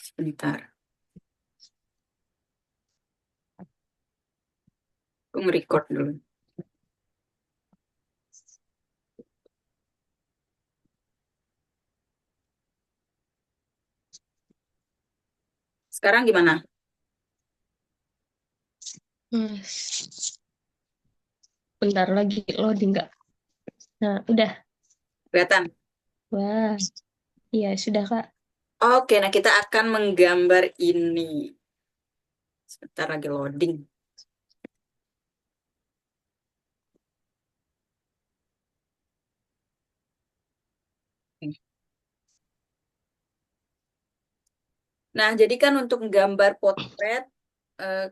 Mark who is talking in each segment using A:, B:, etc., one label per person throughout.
A: Sebentar. Aku nge-record dulu. Sekarang gimana?
B: Hmm, bentar lagi loading nggak? Nah, udah.
A: Kelihatan?
B: Wah, iya sudah Kak.
A: Oke, nah kita akan menggambar ini. Sebentar lagi loading. Nah, jadi kan untuk menggambar potret,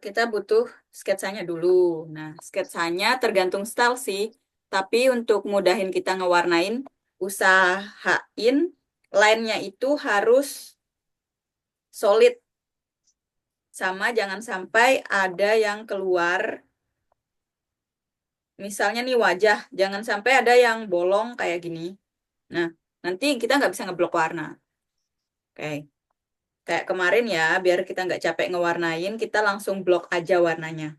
A: kita butuh sketsanya dulu. Nah, sketsanya tergantung style sih. Tapi untuk mudahin kita ngewarnain, usahain line-nya itu harus solid. Sama jangan sampai ada yang keluar. Misalnya nih wajah, jangan sampai ada yang bolong kayak gini. Nah, nanti kita nggak bisa ngeblok warna. Oke. Kayak kemarin ya, biar kita nggak capek ngewarnain, kita langsung blok aja warnanya.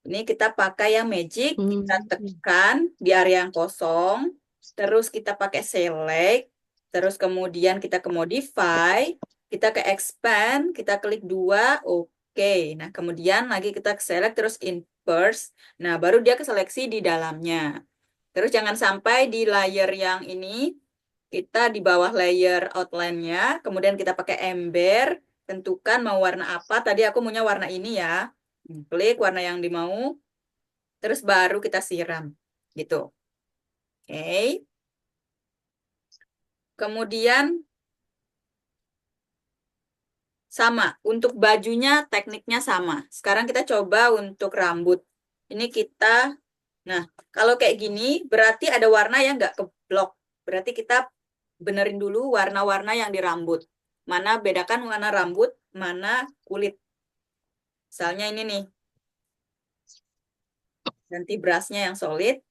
A: Ini kita pakai yang magic, kita
B: Hmm,
A: tekan di area yang kosong, terus kita pakai select, terus kemudian kita ke modify, kita ke expand, kita klik dua, oke. Nah, kemudian lagi kita ke select, terus inverse. Nah, baru dia keseleksi di dalamnya. Terus jangan sampai di layer yang ini, kita di bawah layer outline-nya, kemudian kita pakai ember, tentukan mau warna apa. Tadi aku maunya warna ini ya. Klik warna yang dimau, terus baru kita siram. Gitu. Oke. Kemudian sama, untuk bajunya tekniknya sama. Sekarang kita coba untuk rambut. Ini kita, nah kalau kayak gini berarti ada warna yang nggak keblok. Berarti kita benerin dulu warna-warna yang di rambut. Mana bedakan warna rambut, mana kulit. Misalnya ini nih, ganti brushnya yang solid,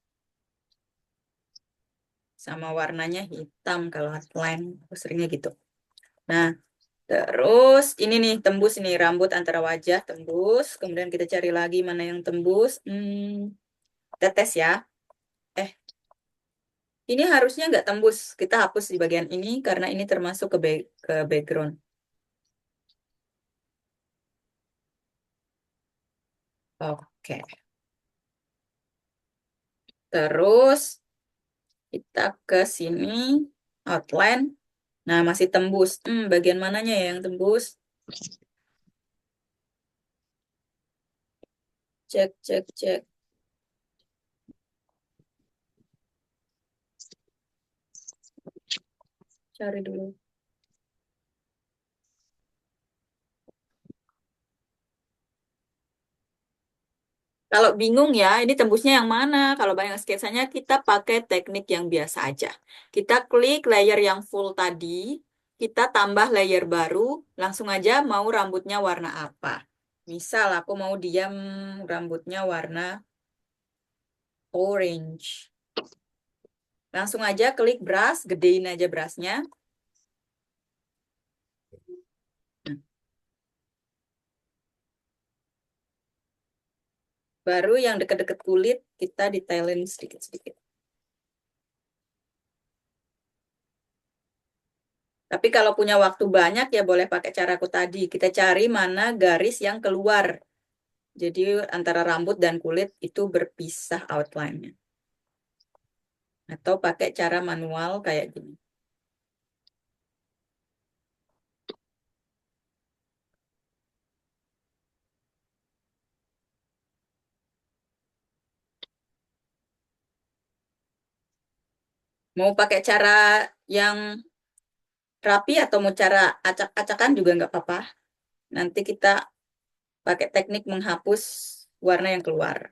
A: sama warnanya hitam kalau outline. Aku seringnya gitu. Nah, terus ini nih tembus ini rambut antara wajah tembus. Kemudian kita cari lagi mana yang tembus. Tetes ya. Eh, ini harusnya nggak tembus. Kita hapus di bagian ini karena ini termasuk ke background. Oke. Terus kita ke sini outline. Nah, masih tembus. Bagian mananya ya yang tembus? Cek, cek, cek. Cari dulu. Kalau bingung ya, ini tembusnya yang mana? Kalau banyak sketsanya, kita pakai teknik yang biasa aja. Kita klik layer yang full tadi, kita tambah layer baru, langsung aja mau rambutnya warna apa. Misal aku mau diam rambutnya warna orange. Langsung aja klik brush, gedein aja brushnya. Nah, baru yang deket-deket kulit, kita detailin sedikit-sedikit. Tapi kalau punya waktu banyak ya boleh pakai caraku tadi. Kita cari mana garis yang keluar. Jadi antara rambut dan kulit itu berpisah outline-nya. Atau pakai cara manual kayak gini. Mau pakai cara yang rapi atau mau cara acak-acakan juga nggak apa-apa. Nanti kita pakai teknik menghapus warna yang keluar.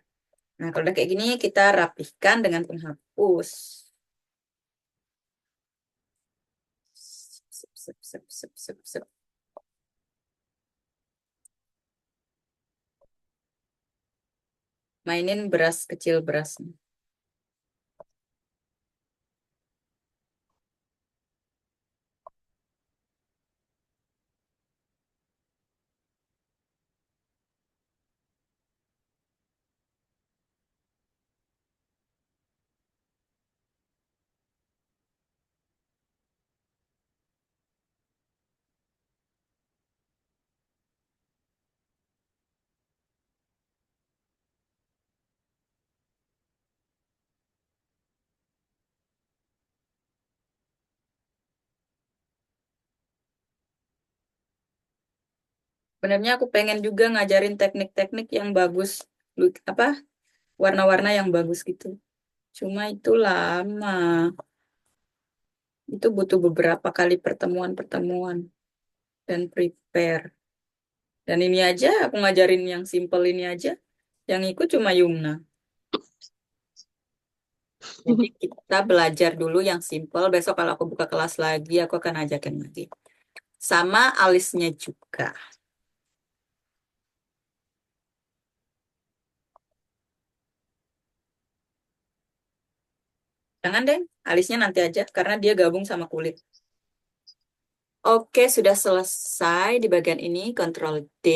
A: Nah, kalau udah kayak gini kita rapihkan dengan penghapus. Sep, sep, sep, sep, sep, sep. Mainin beras kecil berasnya. Sebenarnya aku pengen juga ngajarin teknik-teknik yang bagus, apa warna-warna yang bagus gitu. Cuma itu lama. Itu butuh beberapa kali pertemuan-pertemuan dan prepare. Dan ini aja aku ngajarin yang simple ini aja. Yang ikut cuma Yumna. Jadi kita belajar dulu yang simple. Besok kalau aku buka kelas lagi, aku akan ajakin lagi. Sama alisnya juga. Jangan deh, alisnya nanti aja karena dia gabung sama kulit. Oke, sudah selesai di bagian ini, Ctrl D.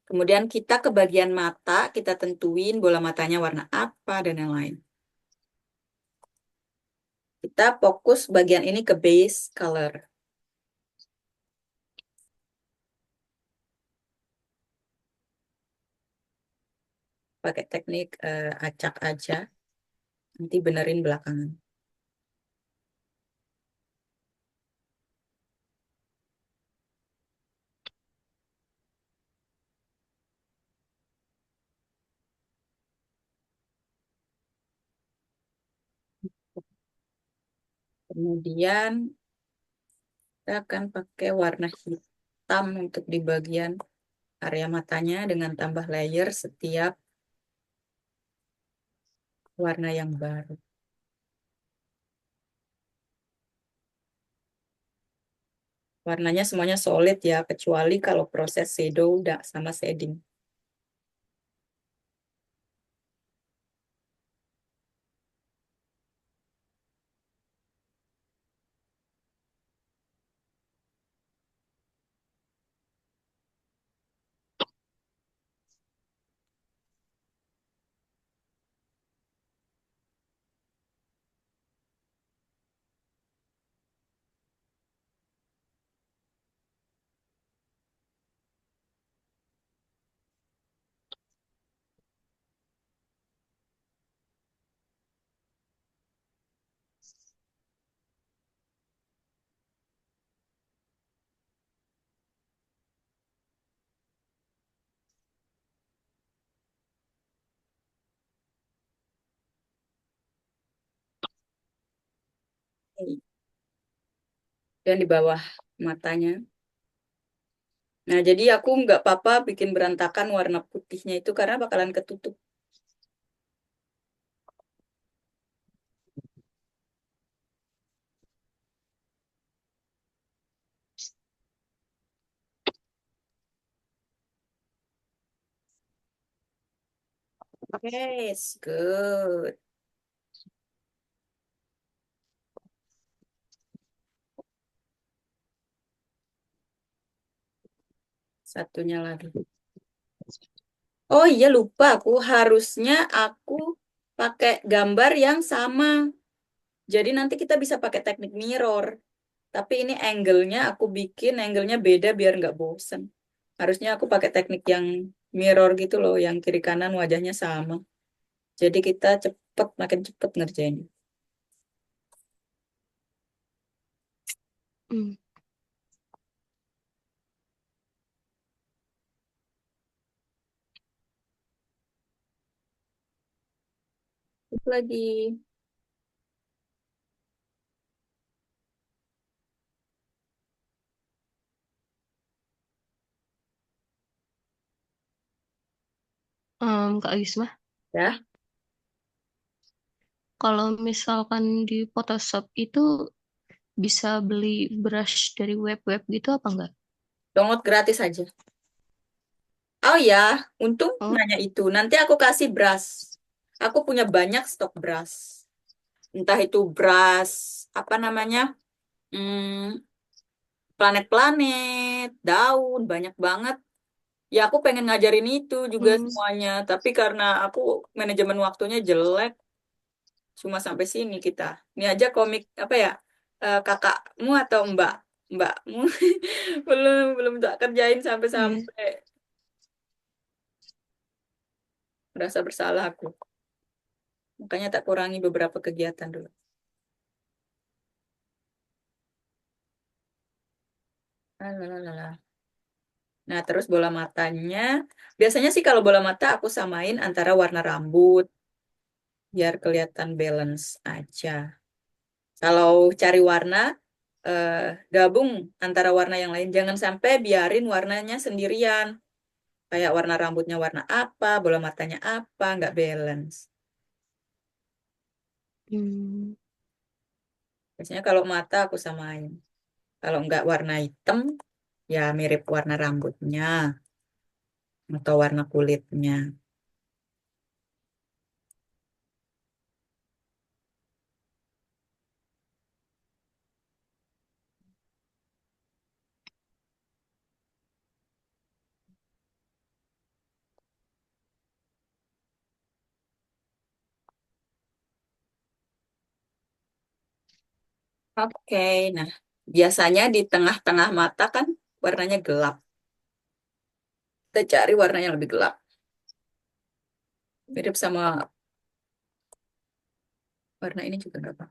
A: Kemudian kita ke bagian mata, kita tentuin bola matanya warna apa dan yang lain. Kita fokus bagian ini ke base color. Pakai teknik acak aja, nanti benerin belakangan. Kemudian kita akan pakai warna hitam untuk di bagian area matanya dengan tambah layer setiap warna yang baru. Warnanya semuanya solid ya, kecuali kalau proses shadow udah sama shading. Dan di bawah matanya. Nah, jadi aku nggak apa-apa bikin berantakan warna putihnya itu karena bakalan ketutup. Oke, it's good. Satunya lagi. Oh iya lupa aku harusnya aku pakai gambar yang sama. Jadi nanti kita bisa pakai teknik mirror. Tapi ini angle-nya aku bikin angle-nya beda biar nggak bosen. Harusnya aku pakai teknik yang mirror gitu loh, yang kiri kanan wajahnya sama. Jadi kita cepet, makin cepet ngerjain.
B: Hmm.
A: Itu lagi.
B: Kak Gisma,
A: Ya,
B: kalau misalkan di Photoshop itu bisa beli brush dari web-web gitu apa enggak?
A: download gratis aja. Oh ya, untung
B: Oh,
A: nanya itu. Nanti aku kasih brush. Aku punya banyak stok brush. Entah itu brush, apa namanya, hmm, planet-planet, daun, banyak banget. Ya aku pengen ngajarin itu juga
B: hmm,
A: semuanya. Tapi karena aku manajemen waktunya jelek, cuma sampai sini kita. Ini aja komik, apa ya, kakakmu atau mbakmu, belum belum tak kerjain
B: iya.
A: sampai-sampai. Merasa bersalah aku. Makanya tak kurangi beberapa kegiatan dulu. Lalalala. Nah, terus bola matanya, biasanya sih kalau bola mata aku samain antara warna rambut, biar kelihatan balance aja. Kalau cari warna, eh, gabung antara warna yang lain. Jangan sampai biarin warnanya sendirian. Kayak warna rambutnya warna apa, bola matanya apa, nggak balance.
B: Hmm.
A: Biasanya kalau mata aku samain. Kalau nggak warna hitam, ya mirip warna rambutnya atau warna kulitnya. Oke, nah biasanya di tengah-tengah mata kan warnanya gelap. Kita cari warna yang lebih gelap. Mirip sama warna ini juga nggak apa.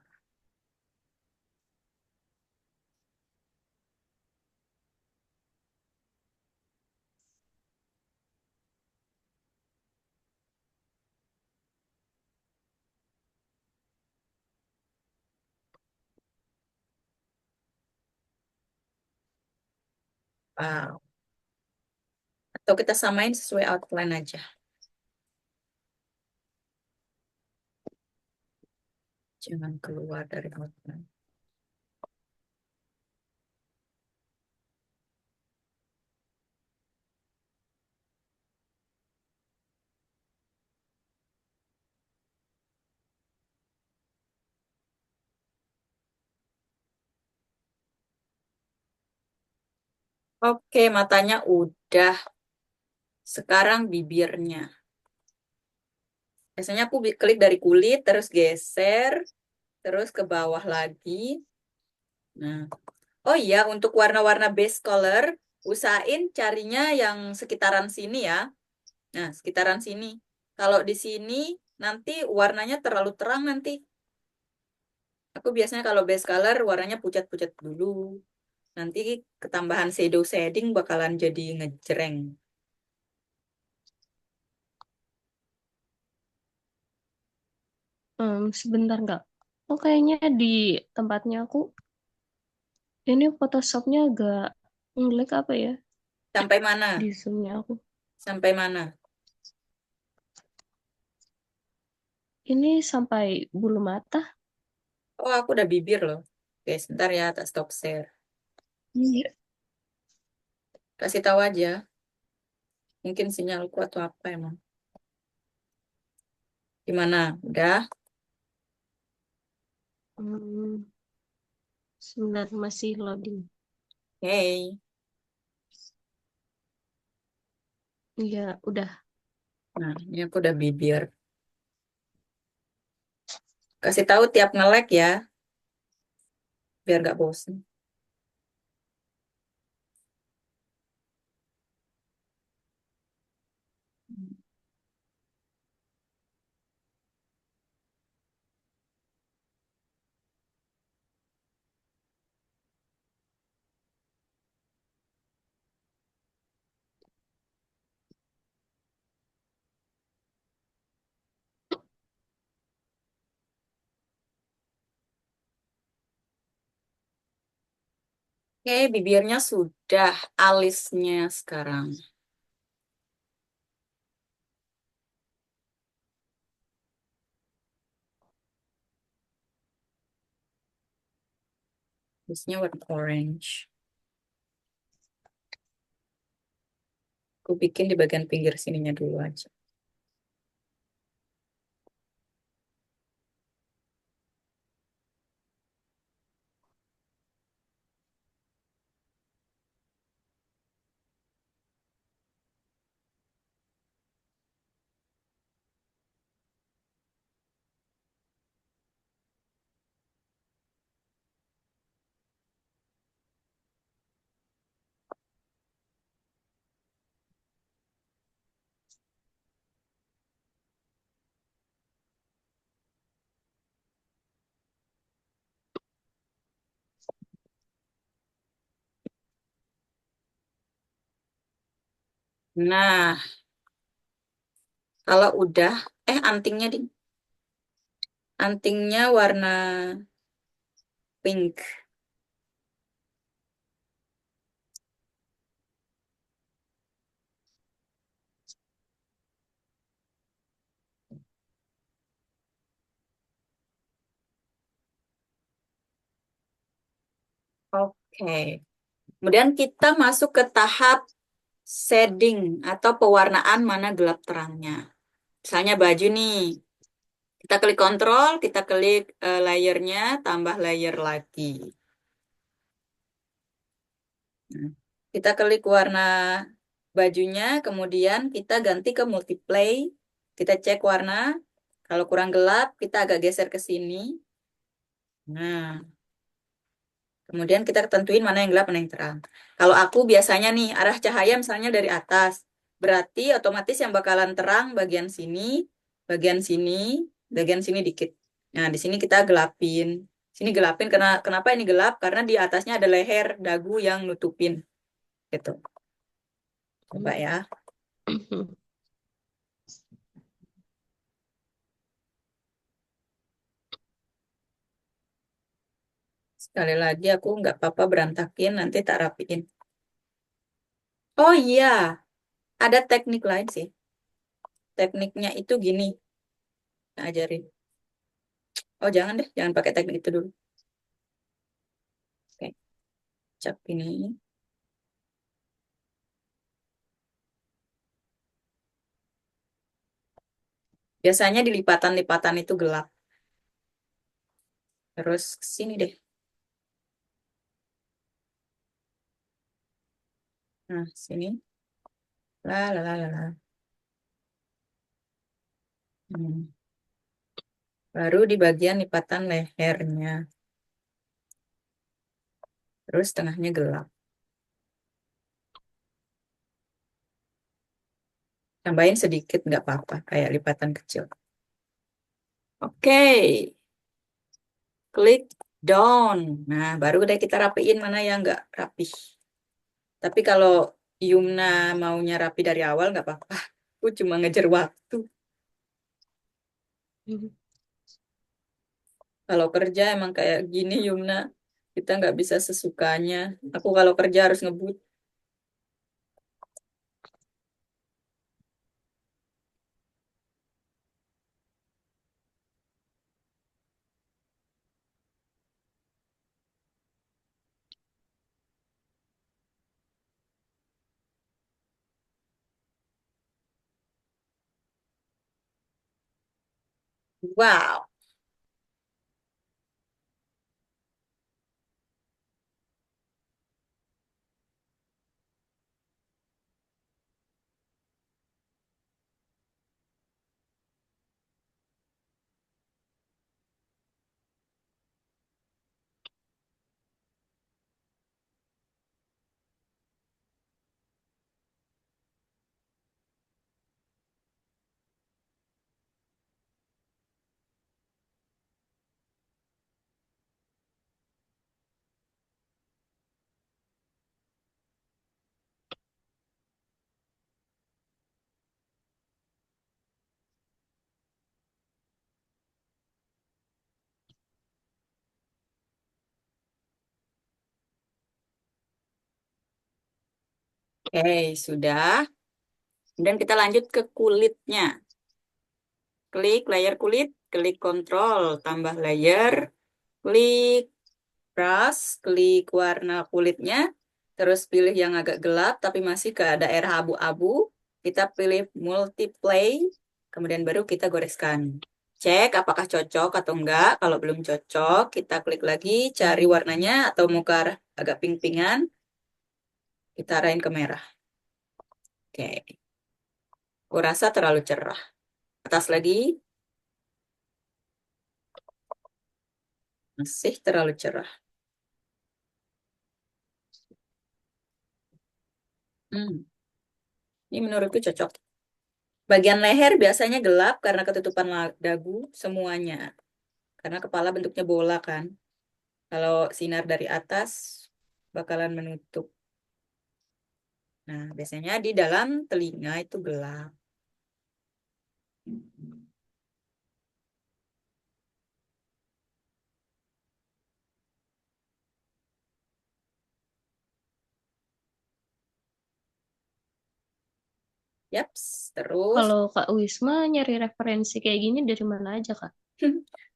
A: Wow. Atau kita samain sesuai outline aja. Jangan keluar dari outline. Oke, matanya udah. Sekarang bibirnya. Biasanya aku klik dari kulit, terus geser, terus ke bawah lagi. Nah, oh iya, untuk warna-warna base color, usahain carinya yang sekitaran sini ya. Nah, sekitaran sini. Kalau di sini, nanti warnanya terlalu terang nanti. Aku biasanya kalau base color, warnanya pucat-pucat dulu. Nanti ketambahan shadow shading bakalan jadi ngejreng.
B: Sebentar nggak? Oh kayaknya di tempatnya aku ini Photoshopnya agak ngelag apa ya
A: Sampai mana?
B: di zoomnya aku.
A: Sampai mana?
B: Ini sampai bulu mata.
A: Oh, aku udah bibir loh. Oke, sebentar ya, tak stop share.
B: Iya.
A: Kasih tahu aja. Mungkin sinyalku atau apa emang. Gimana? Udah?
B: Hmm, sebentar masih loading.
A: Oke.
B: Iya, udah.
A: Nah, ini aku udah bibir. Kasih tahu tiap nge-lag ya, biar gak bosen. Oke, bibirnya sudah, alisnya sekarang. Alisnya warna orange. Aku bikin di bagian pinggir sininya dulu aja. Nah, kalau udah, antingnya di, antingnya warna pink. Oke. Kemudian kita masuk ke tahap shading atau pewarnaan mana gelap terangnya. Misalnya baju nih, kita klik kontrol, kita klik layernya, tambah layer lagi. Nah, kita klik warna bajunya, kemudian kita ganti ke multiply, kita cek warna. Kalau kurang gelap, kita agak geser ke sini. Nah, kemudian kita tentuin mana yang gelap, mana yang terang. Kalau aku biasanya nih, arah cahaya misalnya dari atas. Berarti otomatis yang bakalan terang bagian sini, bagian sini, bagian sini dikit. Nah, di sini kita gelapin. Sini gelapin, karena kenapa ini gelap? Karena di atasnya ada leher dagu yang nutupin. Gitu. Coba ya. Sekali lagi aku nggak apa-apa berantakin, nanti tak rapiin. Oh iya, ada teknik lain sih. Tekniknya itu gini, tak ajarin. Oh jangan deh, jangan pakai teknik itu dulu. Oke, cap ini. Biasanya di lipatan-lipatan itu gelap. Terus sini deh. Nah, sini. La la la la la. Hmm. Baru di bagian lipatan lehernya. Terus tengahnya gelap. Tambahin sedikit nggak apa-apa, kayak lipatan kecil. Oke, klik down. Nah, baru deh kita rapiin mana yang nggak rapih. Tapi kalau Yumna maunya rapi dari awal nggak apa-apa. Aku cuma ngejar waktu. Kalau kerja emang kayak gini Yumna. Kita nggak bisa sesukanya. Aku kalau kerja harus ngebut. Wow. Oke, sudah. Dan kita lanjut ke kulitnya. Klik layer kulit, klik kontrol, tambah layer, klik brush, klik warna kulitnya, terus pilih yang agak gelap tapi masih ke daerah abu-abu. Kita pilih multiply, kemudian baru kita goreskan. Cek apakah cocok atau enggak. Kalau belum cocok, kita klik lagi, cari warnanya atau mau ke arah agak pink-pinkan, kita arahin ke merah. Oke, aku rasa terlalu cerah. Atas lagi, masih terlalu cerah. Hmm, ini menurutku cocok. Bagian leher biasanya gelap karena ketutupan dagu semuanya. Karena kepala bentuknya bola kan. Kalau sinar dari atas bakalan menutup. Nah, biasanya di dalam telinga itu gelap. Yaps, terus.
B: Kalau Kak Wisma nyari referensi kayak gini dari mana aja, Kak?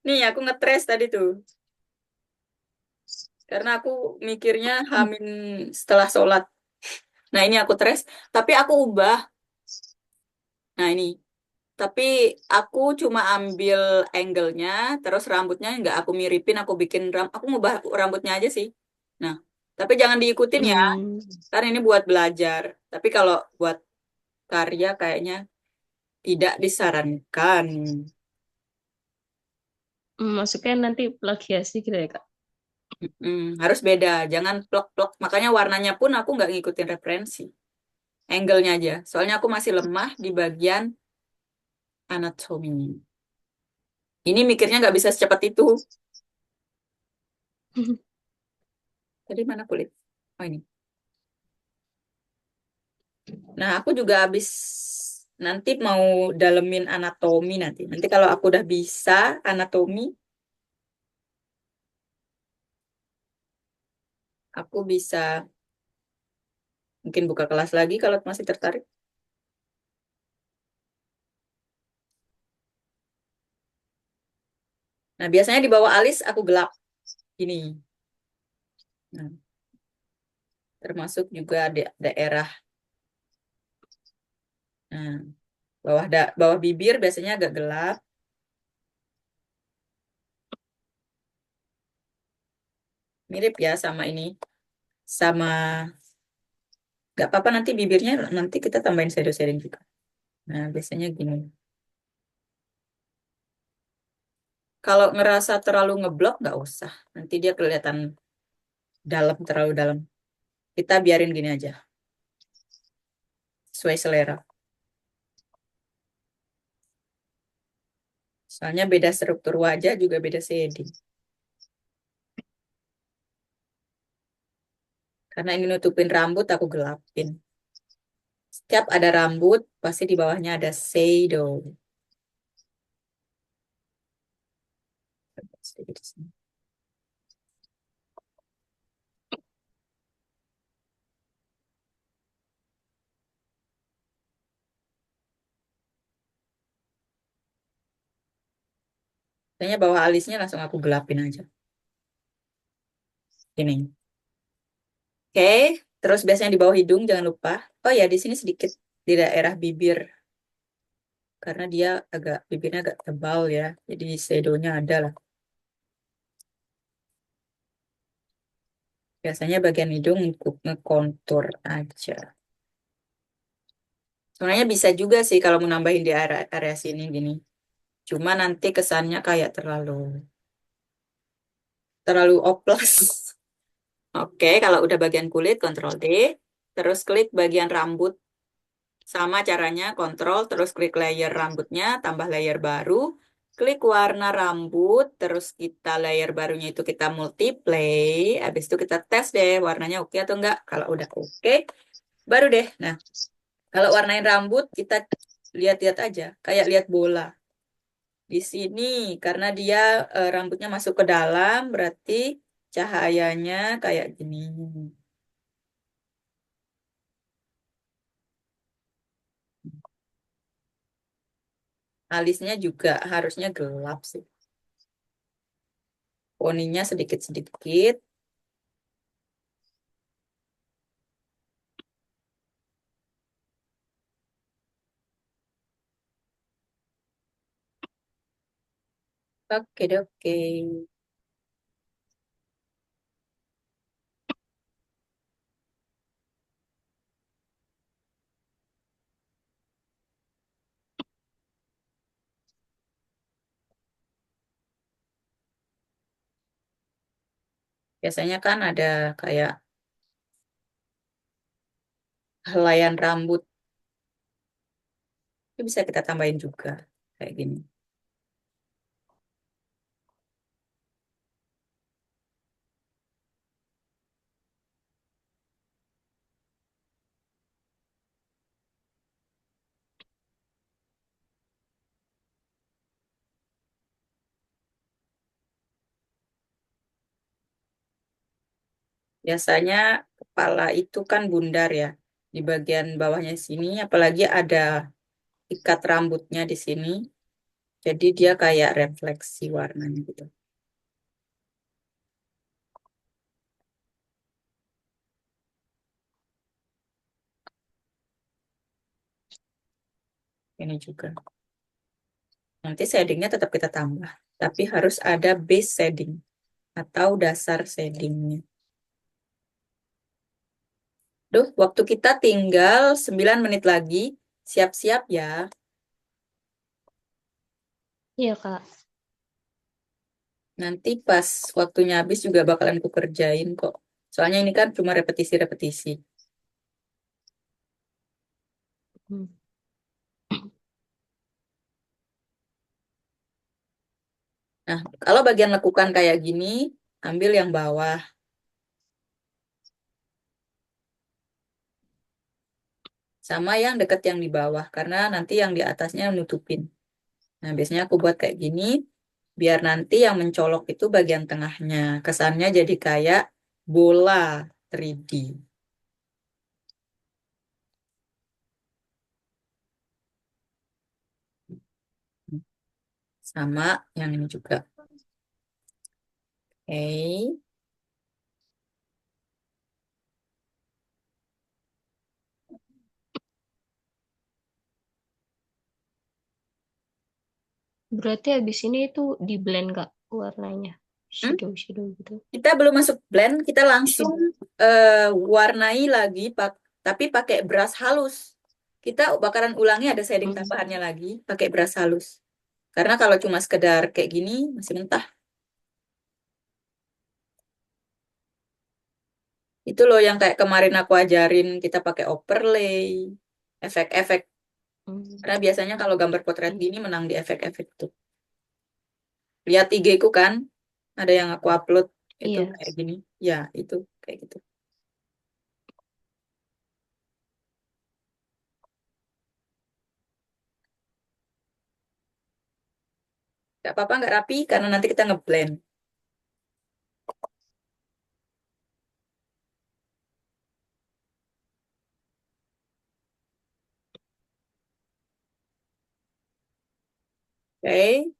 A: Nih, aku ngetres tadi tuh. Karena aku mikirnya Hamin setelah sholat. Nah, ini aku trace, tapi aku ubah. Nah, ini. Tapi aku cuma ambil angle-nya, terus rambutnya nggak aku miripin, aku bikin aku ngubah rambutnya aja sih. Nah, tapi jangan diikutin ya,
B: Hmm,
A: karena ini buat belajar. Tapi kalau buat karya kayaknya tidak disarankan.
B: maksudnya nanti plagiasi gitu ya, Kak?
A: Harus beda, jangan plek-plek. Makanya warnanya pun aku nggak ngikutin referensi. Angle-nya aja. Soalnya aku masih lemah di bagian anatomi. Ini mikirnya nggak bisa secepat itu. Tadi mana kulit? Oh ini. Nah, aku juga habis nanti mau dalemin anatomi nanti. Nanti kalau aku udah bisa anatomi, aku bisa mungkin buka kelas lagi kalau masih tertarik. Nah, biasanya di bawah alis aku gelap ini. Nah, termasuk juga daerah. Nah, bawah bibir biasanya agak gelap. Mirip ya sama ini. Sama nggak apa-apa nanti bibirnya nanti kita tambahin shadow shading juga. Nah, biasanya gini. Kalau ngerasa terlalu ngeblok nggak usah. Nanti dia kelihatan dalam terlalu dalam. Kita biarin gini aja, sesuai selera. Soalnya beda struktur wajah juga beda shading. Karena ini nutupin rambut, aku gelapin. Setiap ada rambut, pasti di bawahnya ada shadow. Sedikit di sini. Kayaknya bawah alisnya langsung aku gelapin aja. Ini. Oke, terus biasanya di bawah hidung jangan lupa. Oh ya, di sini sedikit di daerah bibir. Karena dia bibirnya agak tebal ya. Jadi shadownya ada lah. Biasanya bagian hidung untuk ngekontur aja. Sebenarnya bisa juga sih kalau mau nambahin di area sini gini. Cuma nanti kesannya kayak terlalu oplas. Oke, kalau udah bagian kulit, Ctrl D. Terus klik bagian rambut. Sama caranya, Ctrl, terus klik layer rambutnya, tambah layer baru. Klik warna rambut, terus kita layer barunya itu kita multiply. Habis itu kita tes deh warnanya oke atau enggak. Kalau udah oke, baru deh. Nah, kalau warnain rambut, kita lihat-lihat aja. Kayak lihat bola. Di sini, karena dia rambutnya masuk ke dalam, berarti cahayanya kayak gini. Alisnya juga harusnya gelap sih. Poninya sedikit-sedikit. Oke, oke. Biasanya kan ada kayak helaian rambut. Itu bisa kita tambahin juga. Kayak gini. Biasanya kepala itu kan bundar ya. Di bagian bawahnya sini, apalagi ada ikat rambutnya di sini. Jadi dia kayak refleksi warnanya gitu. Ini juga. Nanti shadingnya tetap kita tambah. Tapi harus ada base shading atau dasar shadingnya. Duh, waktu kita tinggal 9 menit lagi. Siap-siap ya.
B: Iya, Kak.
A: Nanti pas waktunya habis juga bakalan ku kerjain kok. Soalnya ini kan cuma repetisi-repetisi.
B: Hmm.
A: Nah, kalau bagian lekukan kayak gini, ambil yang bawah. Sama yang deket yang di bawah. Karena nanti yang di atasnya nutupin. Nah, biasanya aku buat kayak gini. Biar nanti yang mencolok itu bagian tengahnya. Kesannya jadi kayak bola 3D. Sama yang ini juga. Oke.
B: Berarti habis ini itu di blend, Kak, warnanya.
A: Hmm?
B: Shadow-shadow gitu.
A: Kita belum masuk blend, kita langsung
B: Shadow.
A: warnai lagi, tapi pakai brush halus. Kita bakaran ulangi ada shading
B: Hmm.
A: tambahannya lagi, pakai brush halus. Karena kalau cuma sekedar kayak gini, masih mentah. Itu loh yang kayak kemarin aku ajarin, kita pakai overlay, efek-efek.
B: Hmm.
A: Karena biasanya kalau gambar potret
B: Hmm.
A: gini menang di efek-efek tuh. Lihat IG ku kan, ada yang aku upload, itu
B: Iya.
A: kayak gini. Ya, itu kayak gitu. Gak apa-apa, nggak rapi, karena nanti kita ngeblend. Oke.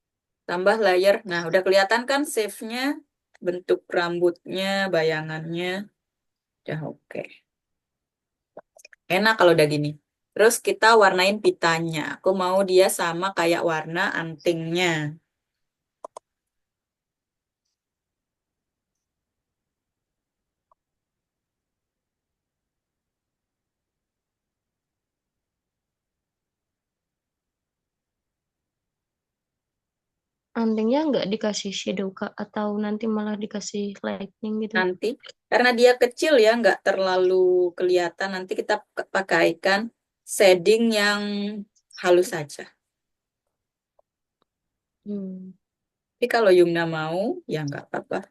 A: Tambah layer. Nah, udah kelihatan kan shape-nya, bentuk rambutnya, bayangannya. Udah oke. Enak kalau udah gini. Terus kita warnain pitanya. Aku mau dia sama kayak warna antingnya.
B: Antingnya nggak dikasih shadow, Kak, atau nanti malah dikasih lightning gitu.
A: Nanti, karena dia kecil ya, nggak terlalu kelihatan. Nanti kita pakaikan shading yang halus saja.
B: Hmm.
A: Tapi kalau Yumna mau, ya nggak apa-apa.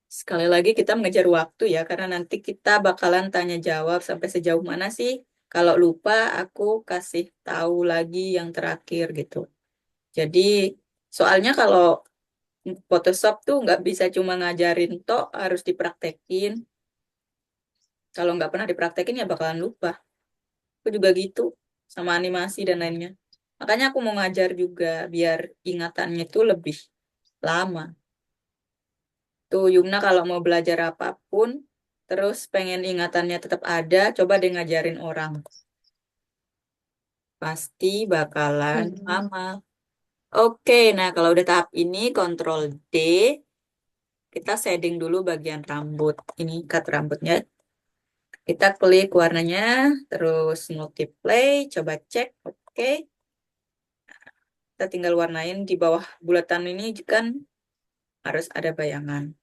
A: Sekali lagi kita mengejar waktu ya, karena nanti kita bakalan tanya jawab sampai sejauh mana sih. Kalau lupa, aku kasih tahu lagi yang terakhir gitu. Jadi, soalnya kalau Photoshop tuh nggak bisa cuma ngajarin tok, harus dipraktekin. Kalau nggak pernah dipraktekin ya bakalan lupa. Aku juga gitu, sama animasi dan lainnya. Makanya aku mau ngajar juga, biar ingatannya itu lebih lama. Tuh, Yumna kalau mau belajar apapun, terus pengen ingatannya tetap ada, coba deh ngajarin orang. Pasti bakalan
B: Hmm.
A: lama. Oke, nah kalau udah tahap ini, Kontrol D, kita shading dulu bagian rambut. Ini cut rambutnya. Kita klik warnanya, terus multiply, coba cek. Oke, kita tinggal warnain di bawah bulatan ini kan harus ada bayangan.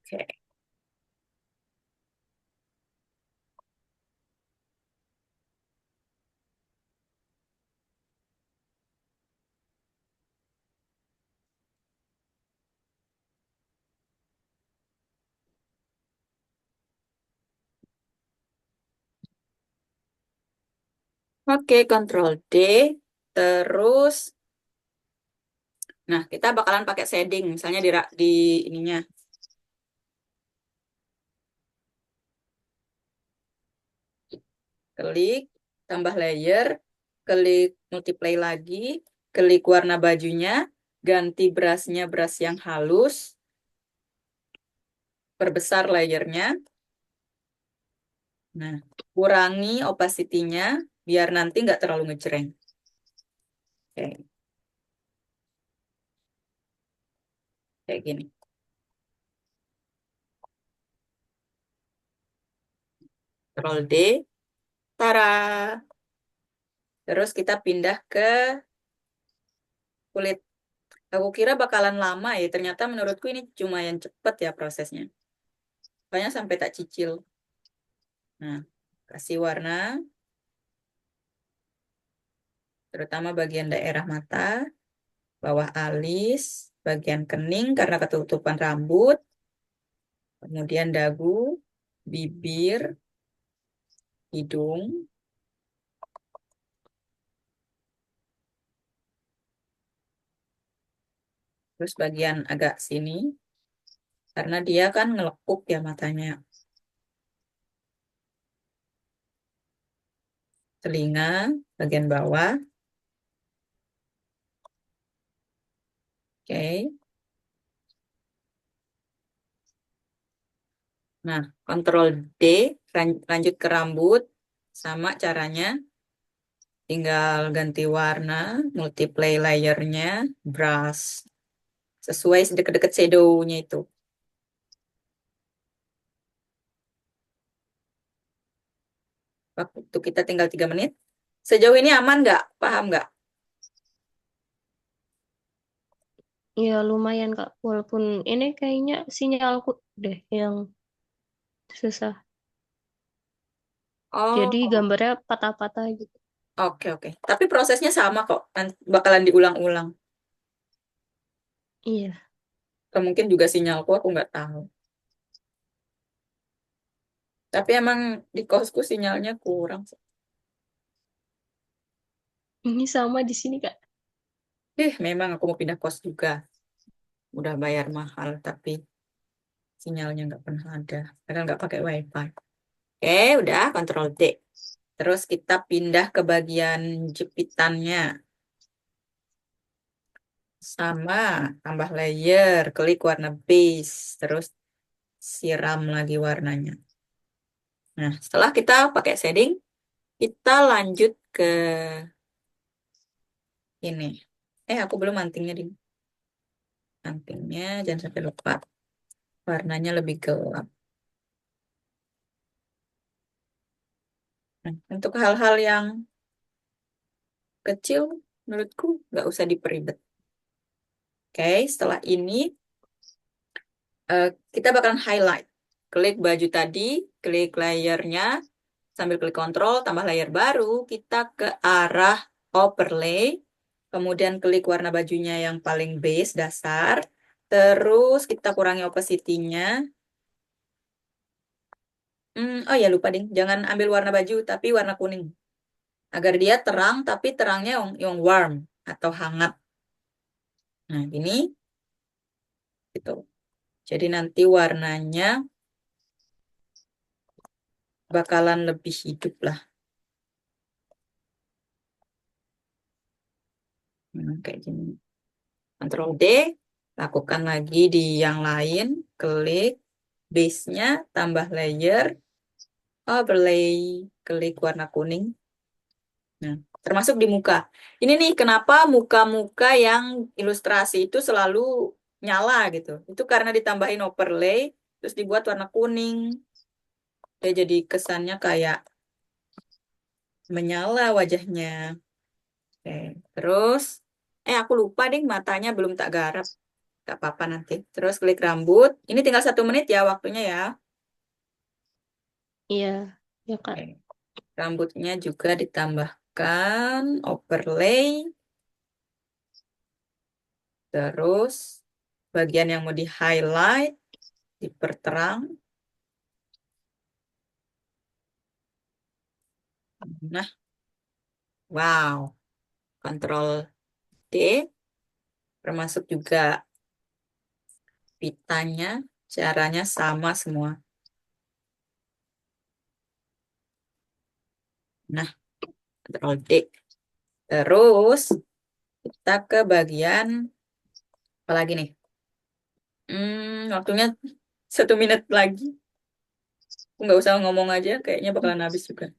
A: Oke. Oke, Kontrol D. Terus, Nah, kita bakalan pakai shading, misalnya di ininya. Klik, tambah layer, klik multiply lagi, klik warna bajunya, ganti brushnya brush yang halus, perbesar layernya. Nah, kurangi opacity-nya biar nanti nggak terlalu ngejreng. Oke, kayak gini. Ctrl D, tara. Terus kita pindah ke kulit. Aku kira bakalan lama ya, ternyata menurutku ini cuma yang cepet ya prosesnya. Banyak sampai tak cicil. Nah, kasih warna, terutama bagian daerah mata, bawah alis, bagian kening karena ketutupan rambut, kemudian dagu, bibir, hidung, terus bagian agak sini, karena dia kan ngelekuk ya matanya. Telinga, bagian bawah, oke. Nah, Ctrl D, lanjut ke rambut, sama caranya. Tinggal ganti warna, multiply layernya, brush. Sesuai sedekat-dekat shadow-nya itu. Waktu kita tinggal 3 menit. Sejauh ini aman nggak? Paham nggak?
B: Ya lumayan Kak, walaupun ini kayaknya sinyalku deh yang susah. Jadi
A: Oh,
B: gambarnya patah-patah gitu.
A: oke oke. Tapi prosesnya sama kok. Bakalan diulang-ulang.
B: Iya,
A: Atau mungkin juga sinyalku, aku nggak tahu. Tapi emang di kosku sinyalnya kurang.
B: ini sama di sini Kak.
A: Memang aku mau pindah kos juga. Udah bayar mahal, tapi sinyalnya nggak pernah ada. Padahal nggak pakai wifi. Oke, udah, Ctrl D. Terus kita pindah ke bagian jepitannya. Sama, tambah layer, klik warna base, terus siram lagi warnanya. Nah, setelah kita pakai shading, kita lanjut ke ini. Aku belum antingnya di antingnya, jangan sampai lupa. Warnanya lebih gelap. Nah, untuk hal-hal yang kecil, menurutku nggak usah diperibet. Oke, setelah ini eh, kita bakalan highlight. Klik baju tadi, klik layernya, sambil klik kontrol, tambah layer baru, kita ke arah overlay, kemudian klik warna bajunya yang paling base, dasar, terus kita kurangi opacity-nya. Oh ya lupa ding, jangan ambil warna baju, tapi warna kuning. Agar dia terang, tapi terangnya yang warm atau hangat. Nah, ini gitu. Jadi nanti warnanya bakalan lebih hidup lah. Kayak gini. Ctrl D, lakukan lagi di yang lain, klik base-nya, tambah layer, overlay, klik warna kuning. Nah, termasuk di muka. Ini nih kenapa muka-muka yang ilustrasi itu selalu nyala gitu. Itu karena ditambahin overlay, terus dibuat warna kuning. Ya, jadi kesannya kayak menyala wajahnya. Oke. Terus, aku lupa deh matanya belum tak garap. Gak apa-apa nanti. Terus klik rambut. Ini tinggal 1 menit ya waktunya ya.
B: Iya, ya Kak.
A: Oke. Rambutnya juga ditambahkan overlay. Terus bagian yang mau di highlight, diperterang. Nah, wow. Ctrl D. termasuk juga pitanya, caranya sama semua. Nah, Ctrl D. Terus kita ke bagian apa lagi nih? Waktunya 1 menit lagi. Aku nggak usah ngomong aja, kayaknya bakalan habis juga.